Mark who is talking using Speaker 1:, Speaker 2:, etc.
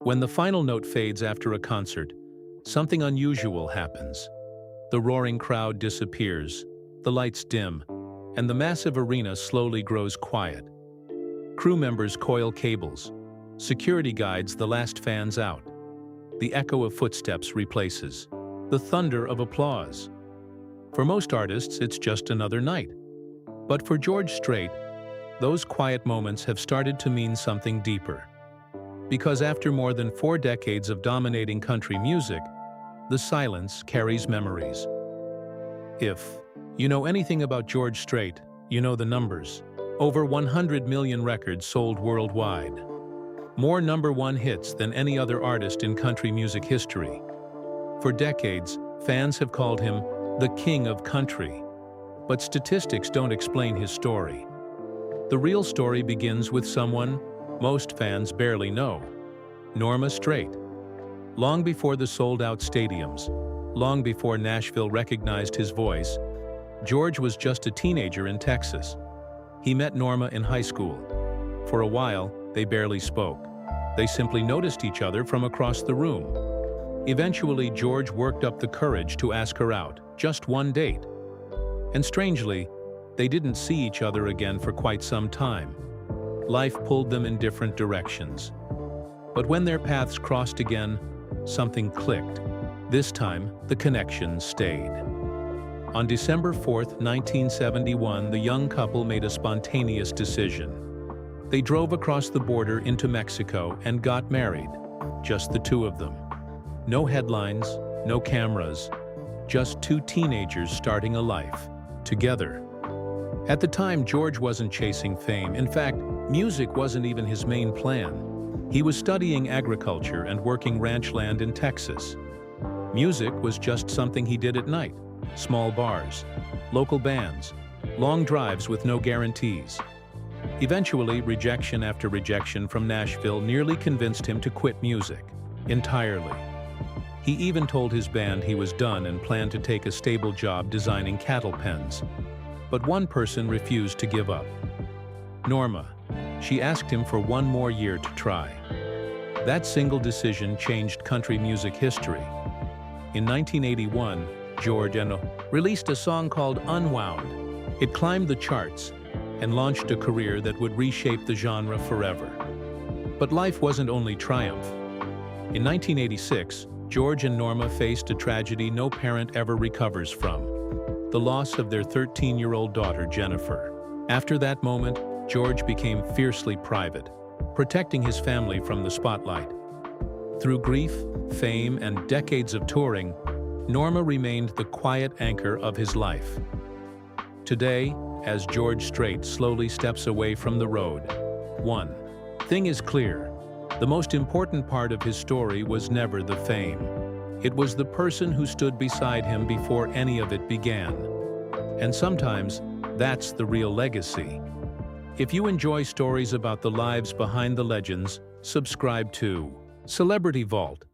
Speaker 1: When the final note fades after a concert, something unusual happens. The roaring crowd disappears, the lights dim, and the massive arena slowly grows quiet. Crew members coil cables. Security guides the last fans out. The echo of footsteps replaces the thunder of applause. For most artists, it's just another night. But for George Strait, those quiet moments have started to mean something deeper. Because after more than 4 decades of dominating country music, the silence carries memories. If you know anything about George Strait, you know the numbers. Over 100 million records sold worldwide. More #1 hits than any other artist in country music history. For decades, fans have called him the King of Country. But statistics don't explain his story. The real story begins with someone most fans barely know: Norma Strait. Long before the sold-out stadiums, long before Nashville recognized his voice, George was just a teenager in Texas. He met Norma in high school. For a while, they barely spoke. They simply noticed each other from across the room. Eventually, George worked up the courage to ask her out, just one date. And strangely, they didn't see each other again for quite some time. Life pulled them in different directions. But when their paths crossed again, something clicked. This time, the connection stayed. On December 4, 1971, the young couple made a spontaneous decision. They drove across the border into Mexico and got married, just the two of them. No headlines, no cameras, just 2 teenagers starting a life together. At the time, George wasn't chasing fame. In fact, music wasn't even his main plan. He was studying agriculture and working ranch land in Texas. Music was just something he did at night. Small bars, local bands, long drives with no guarantees. Eventually, rejection after rejection from Nashville nearly convinced him to quit music entirely. He even told his band he was done and planned to take a stable job designing cattle pens. But one person refused to give up: Norma. She asked him for 1 more year to try. That single decision changed country music history. In 1981, George released a song called Unwound. It climbed the charts and launched a career that would reshape the genre forever. But life wasn't only triumph. In 1986, George and Norma faced a tragedy no parent ever recovers from: the loss of their 13-year-old daughter, Jennifer. After that moment, George became fiercely private, protecting his family from the spotlight. Through grief, fame, and decades of touring, Norma remained the quiet anchor of his life. Today, as George Strait slowly steps away from the road, one thing is clear: the most important part of his story was never the fame. It was the person who stood beside him before any of it began. And sometimes, that's the real legacy. If you enjoy stories about the lives behind the legends, subscribe to Celebrity Vault.